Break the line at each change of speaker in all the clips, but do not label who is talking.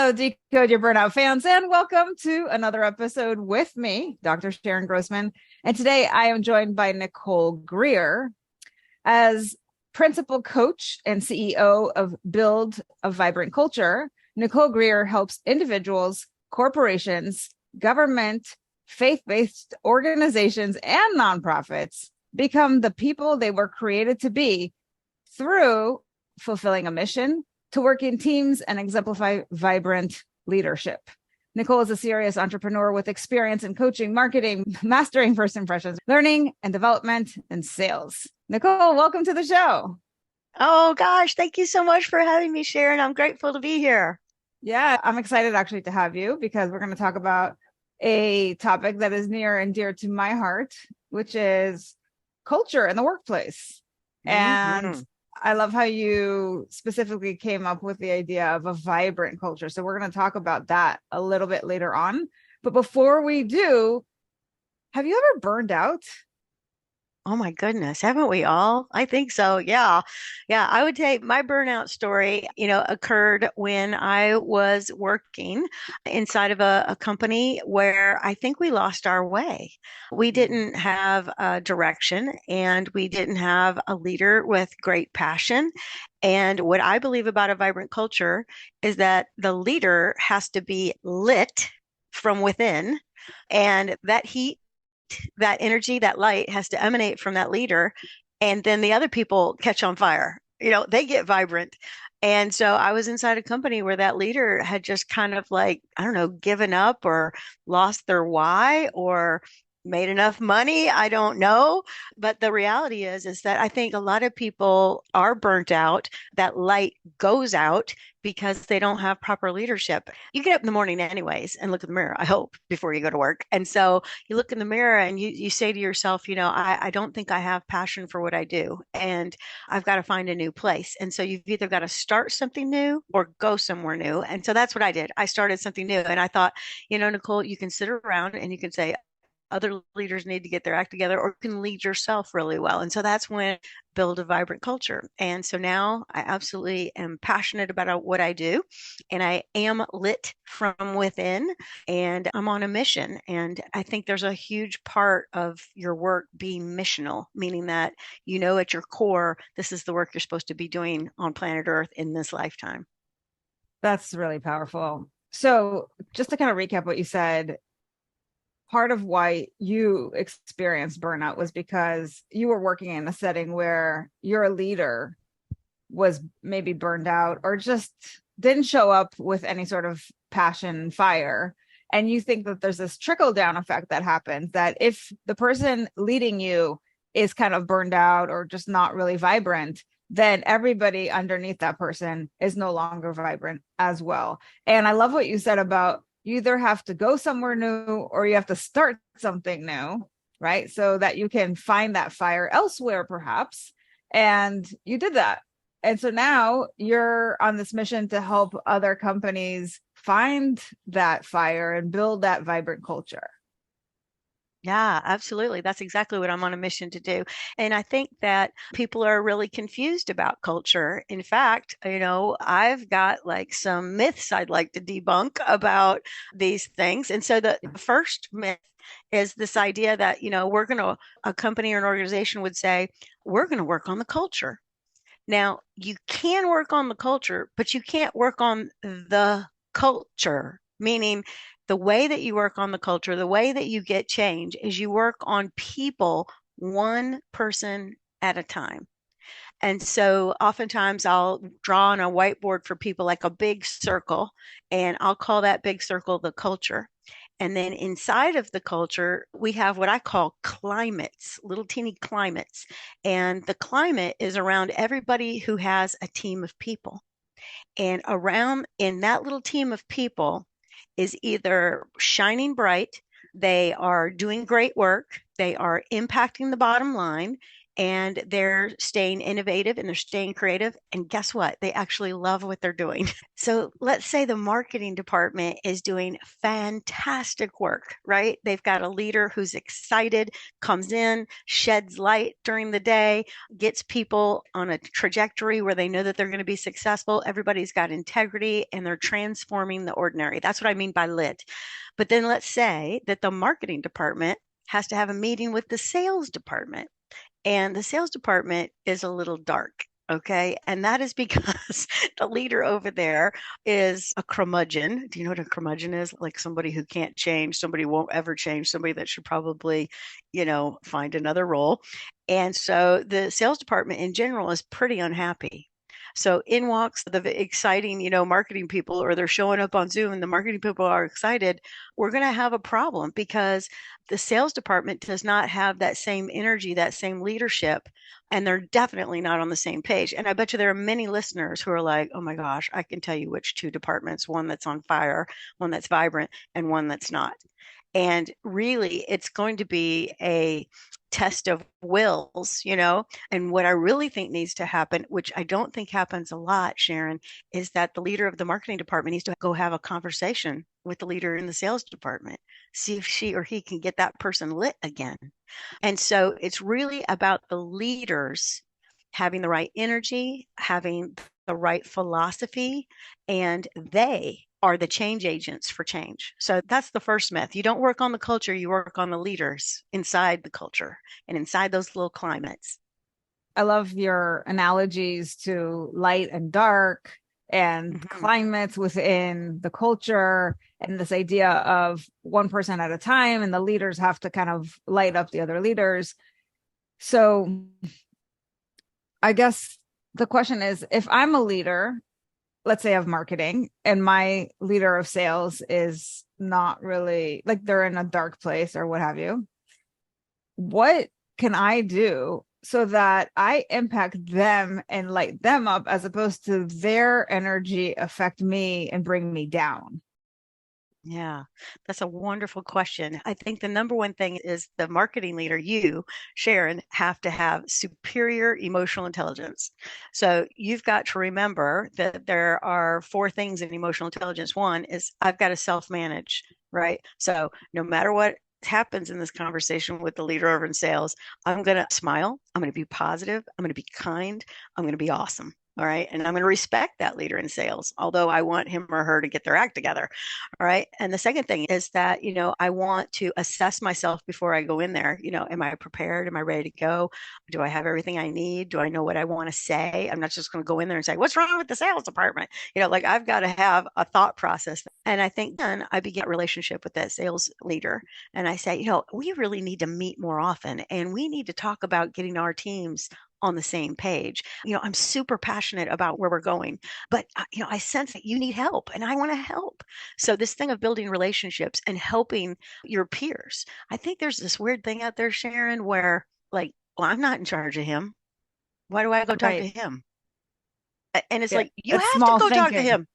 Hello, Decode Your Burnout fans, and welcome to another episode with me, Dr. Sharon Grossman. And today I am joined by Nicole Greer as principal coach and CEO of Build a Vibrant Culture. Nicole Greer helps individuals, corporations, government, faith-based organizations, and nonprofits become the people they were created to be through fulfilling a mission, to work in teams and exemplify vibrant leadership. Nicole is a serious entrepreneur with experience in coaching, marketing, mastering first impressions, learning and development, and sales. Nicole, welcome to the show.
Oh gosh, thank you so much for having me, Sharon. I'm grateful to be here.
Yeah, I'm excited actually to have you because we're going to talk about a topic that is near and dear to my heart, which is culture in the workplace. And
hmm
I love how you specifically came up with the idea of a vibrant culture. So we're going to talk about that a little bit later on. But before we do, have you ever burned out?
Oh my goodness, haven't we all? I think so. Yeah. Yeah, I would say my burnout story, occurred when I was working inside of a company where I think we lost our way. We didn't have a direction and we didn't have a leader with great passion. And what I believe about a vibrant culture is that the leader has to be lit from within, and that heat, that energy, that light has to emanate from that leader. And then the other people catch on fire. They get vibrant. And so I was inside a company where that leader had just kind of like, I don't know, given up or lost their why or made enough money. I don't know. But the reality is that I think a lot of people are burnt out. That light goes out because they don't have proper leadership. You get up in the morning anyways and look in the mirror, I hope, before you go to work. And so you look in the mirror and you say to yourself, I don't think I have passion for what I do. And I've got to find a new place. And so you've either got to start something new or go somewhere new. And so that's what I did. I started something new. And I thought, Nicole, you can sit around and you can say, other leaders need to get their act together, or you can lead yourself really well. And so that's when build a vibrant culture. And so now I absolutely am passionate about what I do, and I am lit from within, and I'm on a mission. And I think there's a huge part of your work being missional, meaning that at your core, this is the work you're supposed to be doing on planet Earth in this lifetime.
That's really powerful. So, just to kind of recap what you said, part of why you experienced burnout was because you were working in a setting where your leader was maybe burned out or just didn't show up with any sort of passion and fire. And you think that there's this trickle down effect that happens, that if the person leading you is kind of burned out or just not really vibrant, then everybody underneath that person is no longer vibrant as well. And I love what you said about you either have to go somewhere new or you have to start something new, right? So that you can find that fire elsewhere, perhaps. And you did that. And so now you're on this mission to help other companies find that fire and build that vibrant culture.
Yeah, absolutely. That's exactly what I'm on a mission to do. And I think that people are really confused about culture. In fact, I've got like some myths I'd like to debunk about these things. And so the first myth is this idea that, a company or an organization would say, we're going to work on the culture. Now, you can work on the culture, but you can't work on the culture, meaning the way that you work on the culture, the way that you get change is you work on people one person at a time. And so oftentimes I'll draw on a whiteboard for people like a big circle, and I'll call that big circle the culture. And then inside of the culture, we have what I call climates, little teeny climates. And the climate is around everybody who has a team of people. And around in that little team of people is either shining bright, they are doing great work, they are impacting the bottom line, and they're staying innovative and they're staying creative. And guess what? They actually love what they're doing. So let's say the marketing department is doing fantastic work, right? They've got a leader who's excited, comes in, sheds light during the day, gets people on a trajectory where they know that they're going to be successful. Everybody's got integrity and they're transforming the ordinary. That's what I mean by lit. But then let's say that the marketing department has to have a meeting with the sales department, and the sales department is a little dark. Okay. And that is because the leader over there is a curmudgeon. Do you know what a curmudgeon is? Like somebody who can't change, somebody who won't ever change, somebody that should probably, find another role. And so the sales department in general is pretty unhappy. So in walks the exciting, marketing people, or they're showing up on Zoom and the marketing people are excited. We're going to have a problem because the sales department does not have that same energy, that same leadership, and they're definitely not on the same page. And I bet you there are many listeners who are like, oh my gosh, I can tell you which two departments, one that's on fire, one that's vibrant, and one that's not. And really, it's going to be a test of wills, And what I really think needs to happen, which I don't think happens a lot, Sharon, is that the leader of the marketing department needs to go have a conversation with the leader in the sales department, see if she or he can get that person lit again. And so it's really about the leaders having the right energy, having the right philosophy, and they are the change agents for change. So that's the first myth. You don't work on the culture, you work on the leaders inside the culture and inside those little climates.
I love your analogies to light and dark and climates within the culture, and this idea of one person at a time, and the leaders have to kind of light up the other leaders. So I guess the question is, if I'm a leader, let's say of marketing, and my leader of sales is not really, like, they're in a dark place or what have you, what can I do so that I impact them and light them up, as opposed to their energy affect me and bring me down?
Yeah, that's a wonderful question. I think the number one thing is the marketing leader, you, Sharon, have to have superior emotional intelligence. So you've got to remember that there are four things in emotional intelligence. One is I've got to self-manage, right? So no matter what happens in this conversation with the leader over in sales, I'm going to smile. I'm going to be positive. I'm going to be kind. I'm going to be awesome. All right. And I'm going to respect that leader in sales, although I want him or her to get their act together. All right. And the second thing is that, I want to assess myself before I go in there. Am I prepared? Am I ready to go? Do I have everything I need? Do I know what I want to say? I'm not just going to go in there and say, what's wrong with the sales department? Like I've got to have a thought process. And I think then I begin a relationship with that sales leader. And I say, we really need to meet more often, and we need to talk about getting our teams on the same page. I'm super passionate about where we're going, but I sense that you need help and I want to help. So this thing of building relationships and helping your peers, I think there's this weird thing out there, Sharon, where like, well, I'm not in charge of him. Why do I go talk to
Right.
him? And it's
Yeah.
like, you
It's
have to
small
go talk to
thinking.
him.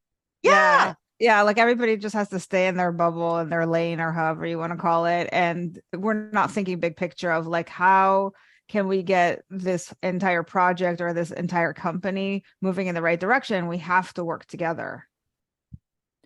Yeah.
Yeah.
Yeah. Like everybody just has to stay in their bubble and their lane, or however you want to call it. And we're not thinking big picture of like, how can we get this entire project or this entire company moving in the right direction? We have to work together.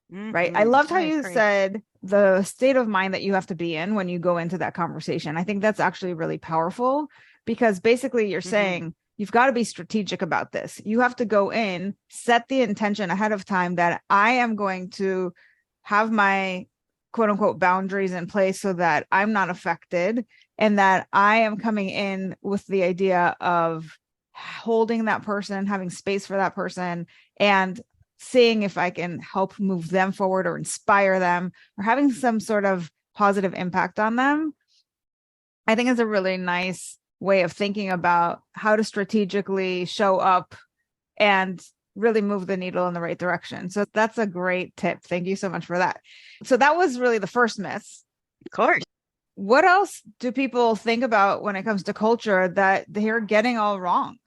Right. I loved how
I
you
agree.
said the state of mind that you have to be in when you go into that conversation. I think that's actually really powerful, because basically you're
Mm-hmm.
saying you've got to be strategic about this. You have to go in, set the intention ahead of time that I am going to have my quote unquote boundaries in place so that I'm not affected, and that I am coming in with the idea of holding that person, having space for that person, and seeing if I can help move them forward or inspire them or having some sort of positive impact on them. I think it's a really nice way of thinking about how to strategically show up and really move the needle in the right direction. So that's a great tip. Thank you so much for that. So that was really the first myth.
Of course.
What else do people think about when it comes to culture that they're getting all wrong?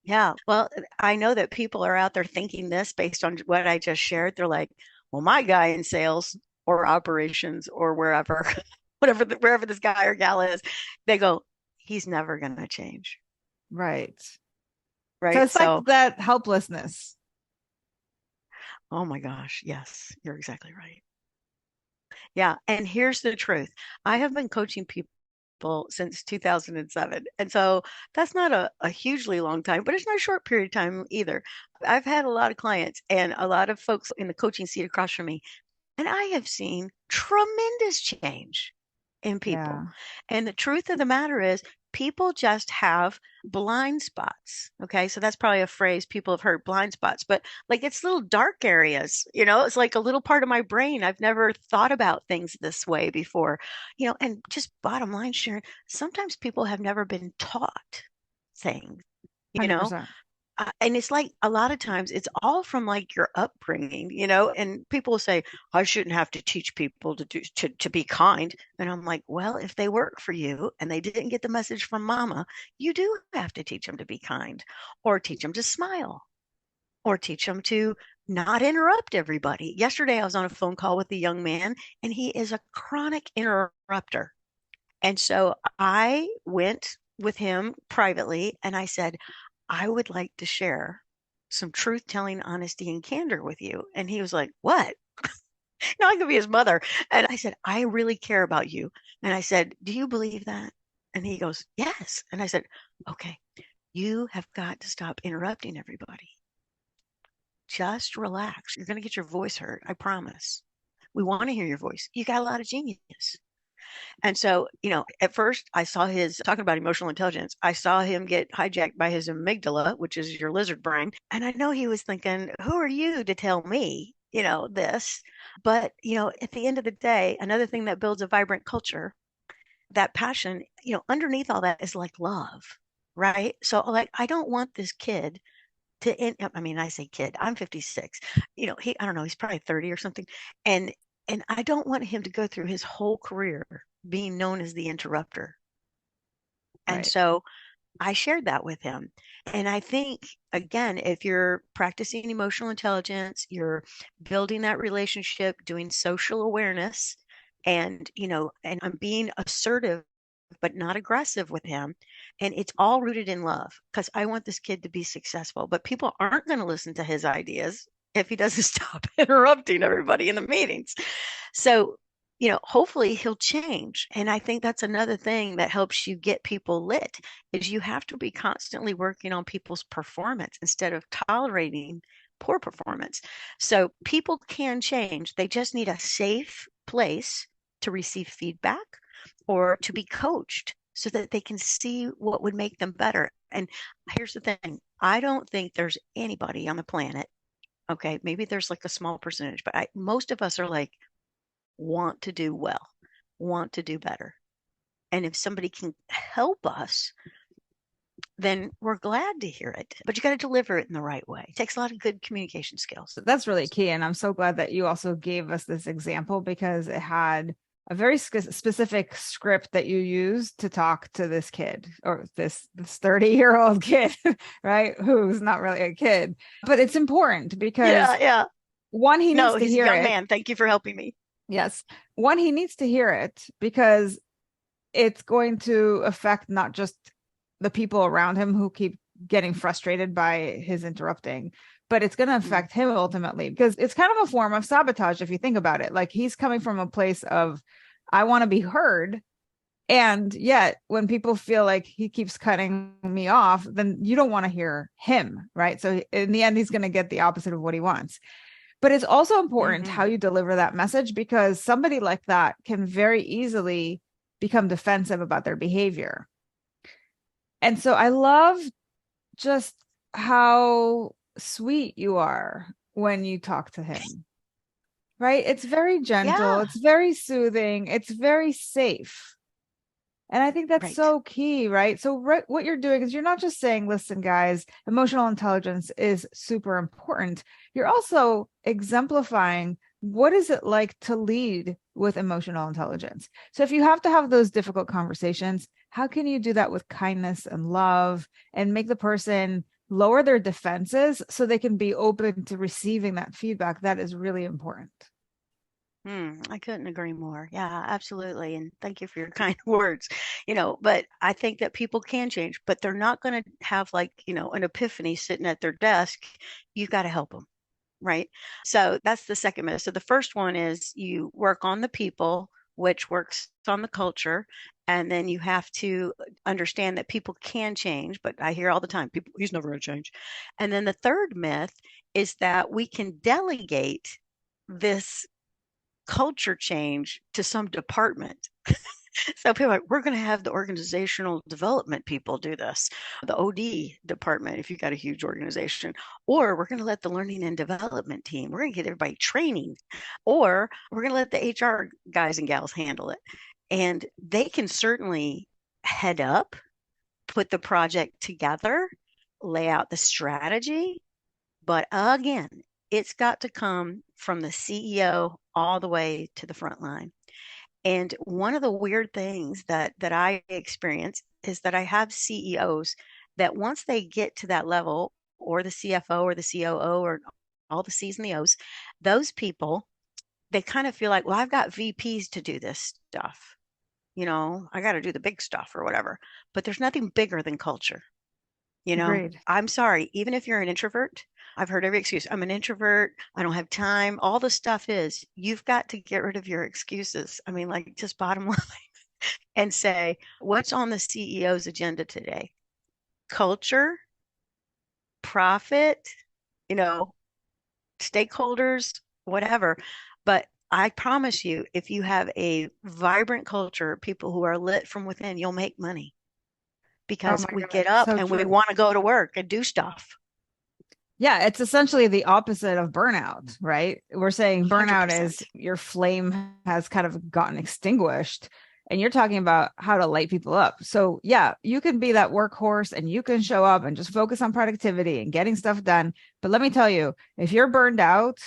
Yeah. Well, I know that people are out there thinking this based on what I just shared. They're like, well, my guy in sales or operations or wherever, wherever this guy or gal is, they go, he's never going to change.
Right. So
Right.
it's like
So,
that helplessness.
oh my gosh. Yes, you're exactly right. Yeah. And here's the truth. I have been coaching people since 2007. And so that's not a hugely long time, but it's not a short period of time either. I've had a lot of clients and a lot of folks in the coaching seat across from me, and I have seen tremendous change in people.
Yeah.
And the truth of the matter is, people just have blind spots. Okay. So that's probably a phrase people have heard, blind spots, but like it's little dark areas, it's like a little part of my brain. I've never thought about things this way before, and just bottom line, Sharon, sometimes people have never been taught things, you know,
100%.
and it's like a lot of times it's all from like your upbringing, and people will say, I shouldn't have to teach people to be kind. And I'm like, well, if they work for you and they didn't get the message from mama, you do have to teach them to be kind, or teach them to smile, or teach them to not interrupt everybody. Yesterday, I was on a phone call with a young man, and he is a chronic interrupter. And so I went with him privately and I said, I would like to share some truth telling, honesty, and candor with you. And he was like, what? Now I could be his mother. And I said, I really care about you. And I said, do you believe that? And he goes, yes. And I said, okay, you have got to stop interrupting everybody. Just relax. You're going to get your voice heard. I promise. We want to hear your voice. You got a lot of genius. And so, at first I saw his talking about emotional intelligence. I saw him get hijacked by his amygdala, which is your lizard brain. And I know he was thinking, who are you to tell me, this? But, at the end of the day, another thing that builds a vibrant culture, that passion, underneath all that is like love, right? So, like, I don't want this kid I mean, I say kid, I'm 56. I don't know, he's probably 30 or something. And I don't want him to go through his whole career being known as the interrupter. And
Right.
so I shared that with him. And I think, again, if you're practicing emotional intelligence, you're building that relationship, doing social awareness, and I'm being assertive but not aggressive with him. And it's all rooted in love because I want this kid to be successful. But people aren't going to listen to his ideas if he doesn't stop interrupting everybody in the meetings. So, hopefully he'll change. And I think that's another thing that helps you get people lit is you have to be constantly working on people's performance instead of tolerating poor performance. So people can change. They just need a safe place to receive feedback or to be coached so that they can see what would make them better. And here's the thing, I don't think there's anybody on the planet, okay, maybe there's like a small percentage, but most of us are like, want to do well, want to do better. And if somebody can help us, then we're glad to hear it. But you got to deliver it in the right way. It takes a lot of good communication skills.
That's really key. And I'm so glad that you also gave us this example because it had a very specific script that you used to talk to this kid or this 30-year-old kid, right? Who's not really a kid, but it's important because
Yeah.
one, he needs
No,
to
he's a
hear
young
it.
man. Thank you for helping me.
Yes. One, he needs to hear it because it's going to affect not just the people around him who keep getting frustrated by his interrupting, but it's going to affect him ultimately because it's kind of a form of sabotage if you think about it. Like he's coming from a place of, I want to be heard. And yet when people feel like he keeps cutting me off, then you don't want to hear him, right? So in the end, he's going to get the opposite of what he wants. But it's also important
Mm-hmm.
how you deliver that message because somebody like that can very easily become defensive about their behavior. And so I love just how sweet you are when you talk to him, right? It's very gentle,
Yeah,
it's very soothing, it's very safe. And I think that's
right.
so key, right? So what you're doing is you're not just saying, listen, guys, emotional intelligence is super important. You're also exemplifying what is it like to lead with emotional intelligence. So if you have to have those difficult conversations, how can you do that with kindness and love and make the person lower their defenses so they can be open to receiving that feedback? That is really important.
I couldn't agree more. Yeah, absolutely. And thank you for your kind words. But I think that people can change, but they're not going to have like, an epiphany sitting at their desk. You've got to help them. Right. So that's the second myth. So the first one is you work on the people, which works on the culture. And then you have to understand that people can change. But I hear all the time, people, he's never going to change. And then the third myth is that we can delegate this culture change to some department. So people are like, we're going to have the organizational development people do this, the OD department, if you've got a huge organization, or we're going to let the learning and development team, we're going to get everybody training, or we're going to let the HR guys and gals handle it. And they can certainly head up, put the project together, lay out the strategy. But again, it's got to come from the CEO all the way to the front line. And one of the weird things that I experience is that I have CEOs that once they get to that level, or the CFO or the COO or all the C's and the O's, those people, they kind of feel like, well, I've got VPs to do this stuff. I got to do the big stuff or whatever. But there's nothing bigger than culture.
Agreed.
I'm sorry, even if you're an introvert, I've heard every excuse. I'm an introvert. I don't have time. All the stuff is, you've got to get rid of your excuses. I mean, like, just bottom line, and say, what's on the CEO's agenda today? Culture, profit, you know, stakeholders, whatever. But I promise you, if you have a vibrant culture, people who are lit from within, you'll make money
Oh
because
my
we
God,
get up
so
and we
true.
want to go to work and do stuff.
Yeah, it's essentially the opposite of burnout, right? We're saying burnout is
100%.
your flame has kind of gotten extinguished, and you're talking about how to light people up. So, yeah, you can be that workhorse and you can show up and just focus on productivity and getting stuff done. But let me tell you, if you're burned out,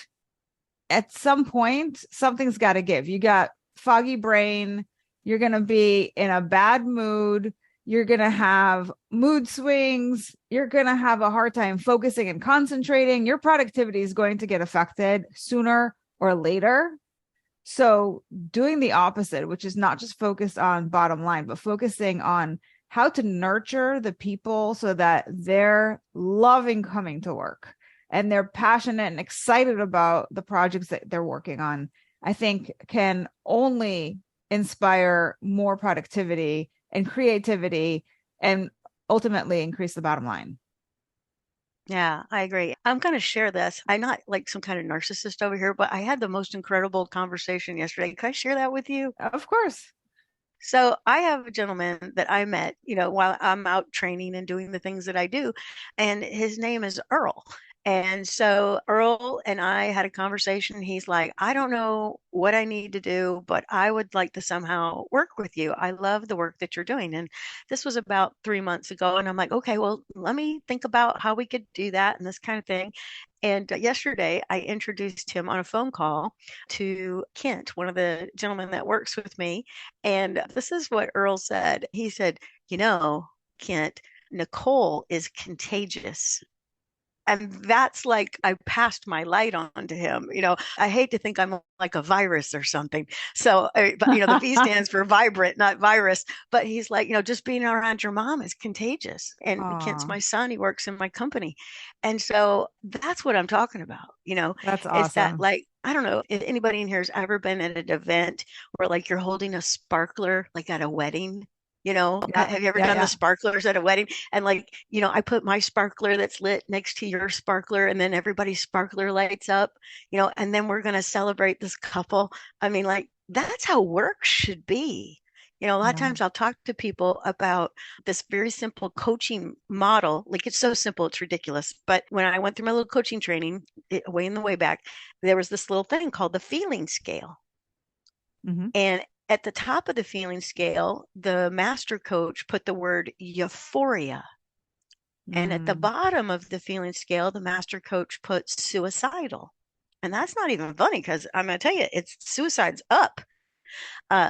at some point, something's got to give. You got foggy brain, you're going to be in a bad mood, you're going to have mood swings, you're going to have a hard time focusing and concentrating. Your productivity is going to get affected sooner or later. So, doing the opposite, which is not just focused on bottom line, but focusing on how to nurture the people so that they're loving coming to work and they're passionate and excited about the projects that they're working on, I think can only inspire more productivity and creativity and ultimately increase the bottom line.
Yeah, I agree. I'm going to share this. I'm not like some kind of narcissist over here, but I had the most incredible conversation yesterday. Can I share that with you?
Of course.
So I have a gentleman that I met, while I'm out training and doing the things that I do, and his name is Earl. And so Earl and I had a conversation. He's like, I don't know what I need to do, but I would like to somehow work with you. I love the work that you're doing. And this was about 3 months ago. And I'm like, okay, well, let me think about how we could do that and this kind of thing. And yesterday I introduced him on a phone call to Kent, one of the gentlemen that works with me. And this is what Earl said. He said, Kent, Nicole is contagious. And that's like I passed my light on to him. I hate to think I'm like a virus or something. So, but the V stands for vibrant, not virus. But he's like, just being around your mom is contagious. And Kent's
Oh,
my son. He works in my company. And so that's what I'm talking about,
that's
is that
awesome.
like, I don't know if anybody in here has ever been at an event where like you're holding a sparkler, like at a wedding.
Yeah,
Have you ever
yeah,
done the
yeah.
sparklers at a wedding? And like, I put my sparkler that's lit next to your sparkler, and then everybody's sparkler lights up, and then we're going to celebrate this couple. I mean, like, that's how work should be. A lot of
Yeah.
times I'll talk to people about this very simple coaching model. Like, it's so simple, it's ridiculous. But when I went through my little coaching training, way in the way back, there was this little thing called the feeling scale.
Mhm.
And at the top of the feeling scale, the master coach put the word euphoria. And at the
Mm.
bottom of the feeling scale, the master coach put suicidal. And that's not even funny because I'm going to tell you, it's suicide's up.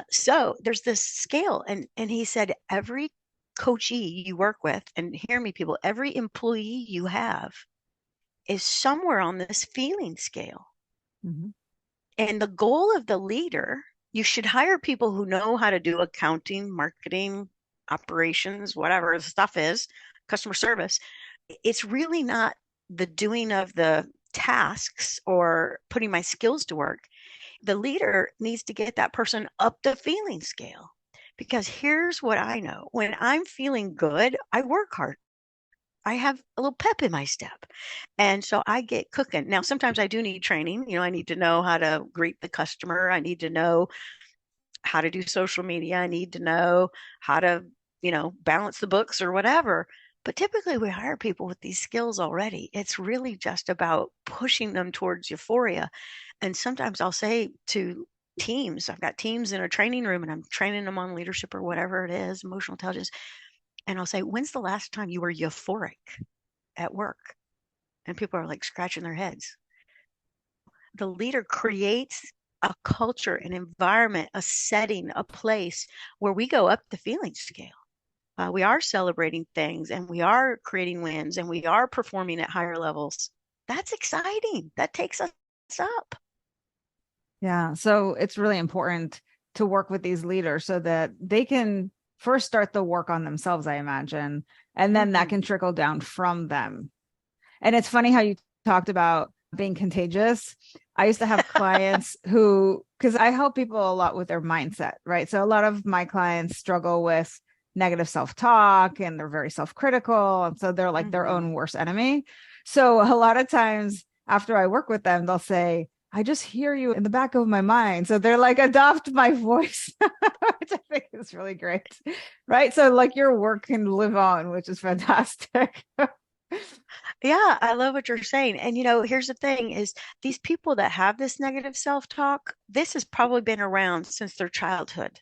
So there's this scale. And he said, every coachee you work with, and hear me, people, every employee you have is somewhere on this feeling scale.
Mhm.
And the goal of the leader, you should hire people who know how to do accounting, marketing, operations, whatever the stuff is, customer service. It's really not the doing of the tasks or putting my skills to work. The leader needs to get that person up the feeling scale. Because here's what I know, when I'm feeling good, I work hard. I have a little pep in my step. And so I get cooking. Now, sometimes I do need training. I need to know how to greet the customer. I need to know how to do social media. I need to know how to, balance the books or whatever. But typically we hire people with these skills already. It's really just about pushing them towards euphoria. And sometimes I'll say to teams, I've got teams in a training room and I'm training them on leadership or whatever it is, emotional intelligence. And I'll say, when's the last time you were euphoric at work? And people are like scratching their heads. The leader creates a culture, an environment, a setting, a place where we go up the feeling scale. We are celebrating things and we are creating wins and we are performing at higher levels. That's exciting. That takes us up.
Yeah. So it's really important to work with these leaders so that they can first start the work on themselves, I imagine, and then that can trickle down from them. And it's funny how you talked about being contagious. I used to have clients who, because I help people a lot with their mindset, right? So a lot of my clients struggle with negative self-talk and they're very self-critical. And so they're like their own worst enemy. So a lot of times after I work with them, they'll say, I just hear you in the back of my mind. So they're like, adopt my voice, which I think is really great. Right. So like your work can live on, which is fantastic.
Yeah, I love what you're saying. And here's the thing is these people that have this negative self-talk, this has probably been around since their childhood,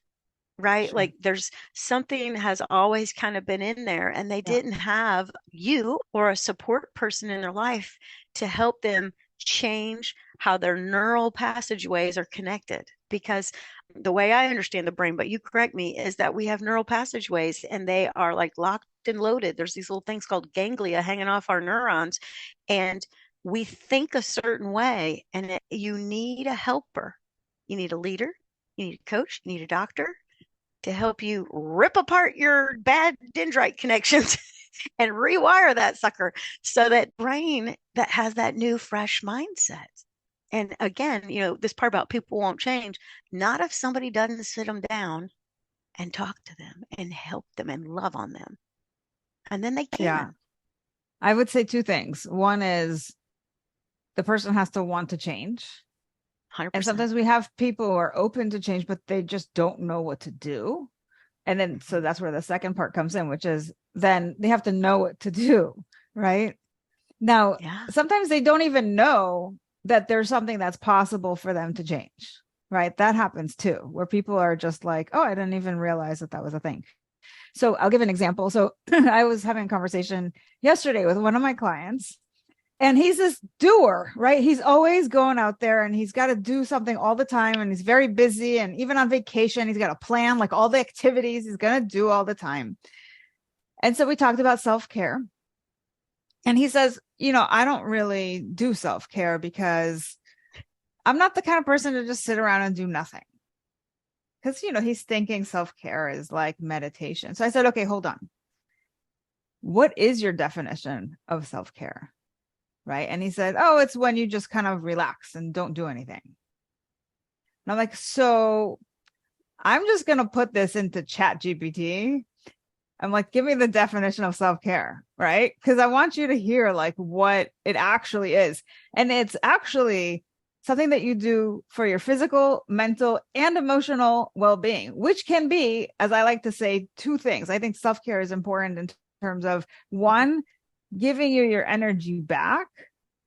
right?
Sure.
Like there's something has always kind of been in there and they
Yeah.
didn't have you or a support person in their life to help them change how their neural passageways are connected. Because the way I understand the brain, but you correct me, is that we have neural passageways and they are like locked and loaded. There's these little things called ganglia hanging off our neurons, and we think a certain way, and you need a helper. You need a leader, you need a coach, you need a doctor to help you rip apart your bad dendrite connections and rewire that sucker so that brain that has that new fresh mindset. And again, this part about people won't change, not if somebody doesn't sit them down and talk to them and help them and love on them. And then they
Yeah.
can.
I would say two things. One is the person has to want to change. And
100%.
sometimes we have people who are open to change, but they just don't know what to do. And then, so that's where the second part comes in, which is then they have to know what to do. Right now,
Yeah.
sometimes they don't even know that there's something that's possible for them to change. Right. That happens too, where people are just like, oh, I didn't even realize that that was a thing. So I'll give an example. So I was having a conversation yesterday with one of my clients, and he's this doer, right? He's always going out there and he's got to do something all the time. And he's very busy. And even on vacation, he's got a plan, like all the activities he's going to do all the time. And so we talked about self-care. And he says, I don't really do self-care because I'm not the kind of person to just sit around and do nothing. Because, he's thinking self-care is like meditation. So I said, okay, hold on. What is your definition of self-care? Right. And he said, oh, it's when you just kind of relax and don't do anything. And I'm like, so I'm just going to put this into Chat GPT. I'm like, give me the definition of self-care, right? Because I want you to hear like what it actually is. And it's actually something that you do for your physical, mental, and emotional well-being, which can be, as I like to say, two things. I think self-care is important in terms of one, giving you your energy back,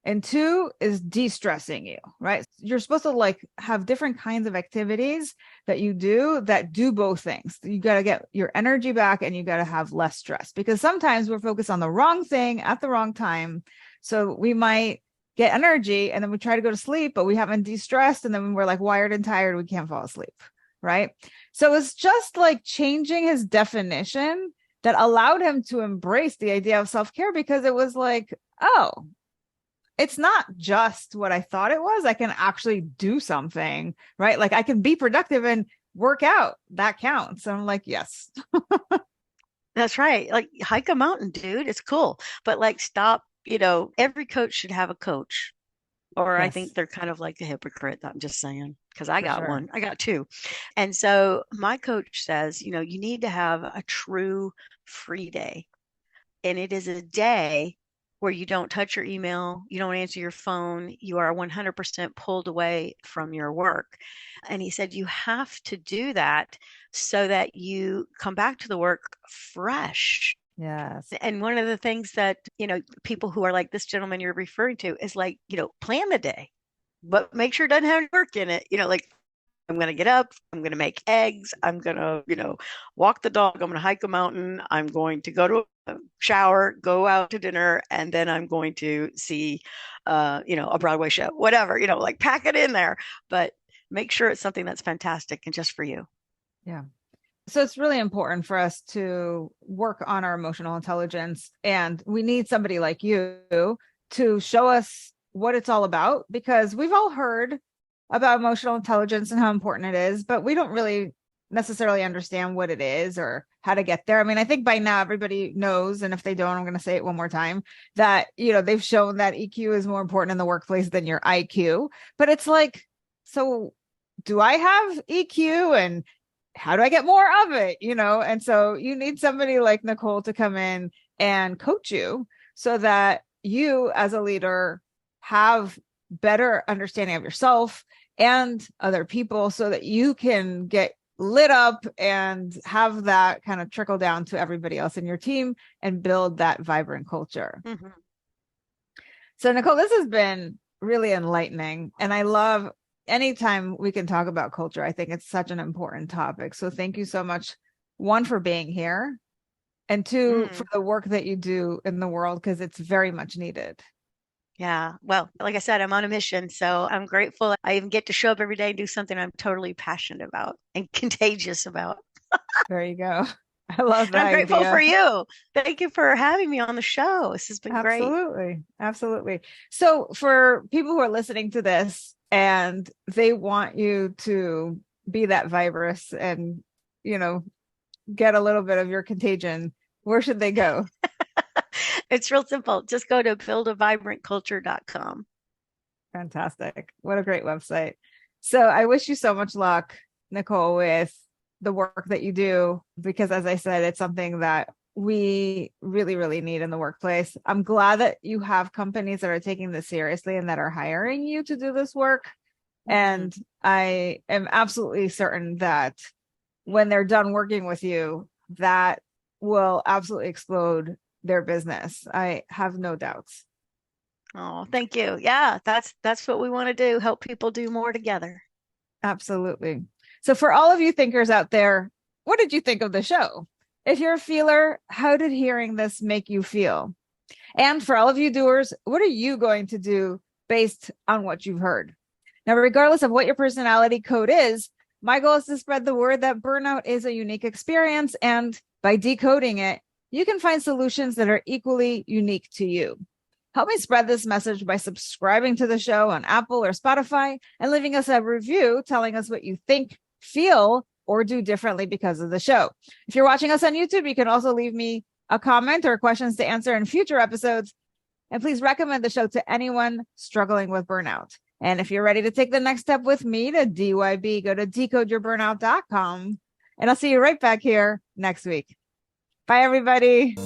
and two is de-stressing you, right? You're supposed to like have different kinds of activities that you do that do both things. You got to get your energy back and you got to have less stress, because sometimes we're focused on the wrong thing at the wrong time. So we might get energy and then we try to go to sleep, but we haven't de-stressed. And then when we're like wired and tired, we can't fall asleep, right? So it's just like changing his definition that allowed him to embrace the idea of self-care, because it was like, oh, it's not just what I thought it was. I can actually do something, right? Like I can be productive and work out. That counts. And I'm like, yes.
That's right. Like hike a mountain, dude. It's cool. But like stop, every coach should have a coach. Or I think
Yes,
they're kind of like a hypocrite. I'm just saying, because I
for
got
sure.
one. I got two. And so my coach says, you need to have a true free day. And it is a day where you don't touch your email, you don't answer your phone, you are 100% pulled away from your work. And he said, you have to do that so that you come back to the work fresh.
Yes.
And one of the things that, people who are like this gentleman you're referring to is like, plan the day, but make sure it doesn't have work in it. Like I'm going to get up, I'm going to make eggs, I'm going to, walk the dog, I'm going to hike a mountain, I'm going to go to a shower, go out to dinner, and then I'm going to see, a Broadway show, whatever, like pack it in there, but make sure it's something that's fantastic and just for you.
Yeah. So it's really important for us to work on our emotional intelligence. And we need somebody like you to show us what it's all about, because we've all heard about emotional intelligence and how important it is, but we don't really necessarily understand what it is or how to get there. I mean, I think by now everybody knows, and if they don't, I'm going to say it one more time, that, they've shown that EQ is more important in the workplace than your IQ. But it's like, so do I have EQ, and how do I get more of it? And so you need somebody like Nicole to come in and coach you so that you as a leader have better understanding of yourself and other people, so that you can get lit up and have that kind of trickle down to everybody else in your team and build that vibrant culture.
Mm-hmm.
So Nicole, this has been really enlightening, and I love anytime we can talk about culture. I think it's such an important topic. So thank you so much, one, for being here, and two, for the work that you do in the world, because it's very much needed.
Yeah. Well, like I said, I'm on a mission. So I'm grateful I even get to show up every day and do something I'm totally passionate about and contagious about.
There you go. I love
And
that
I'm grateful for
idea.
you. Thank you for having me on the show. This has been great.
Absolutely. Absolutely. So for people who are listening to this and they want you to be that virus and, get a little bit of your contagion, where should they go?
It's real simple. Just go to buildavibrantculture.com.
Fantastic. What a great website. So I wish you so much luck, Nicole, with the work that you do, because as I said, it's something that we really, really need in the workplace. I'm glad that you have companies that are taking this seriously and that are hiring you to do this work. And I am absolutely certain that when they're done working with you, that will absolutely explode their business. I have no doubts.
Oh, thank you. Yeah, that's what we want to do. Help people do more together.
Absolutely. So for all of you thinkers out there, what did you think of the show? If you're a feeler, how did hearing this make you feel? And for all of you doers, what are you going to do based on what you've heard? Now, regardless of what your personality code is, my goal is to spread the word that burnout is a unique experience. And by decoding it, you can find solutions that are equally unique to you. Help me spread this message by subscribing to the show on Apple or Spotify and leaving us a review telling us what you think, feel, or do differently because of the show. If you're watching us on YouTube, you can also leave me a comment or questions to answer in future episodes. And please recommend the show to anyone struggling with burnout. And if you're ready to take the next step with me to DYB, go to decodeyourburnout.com. And I'll see you right back here next week. Bye, everybody.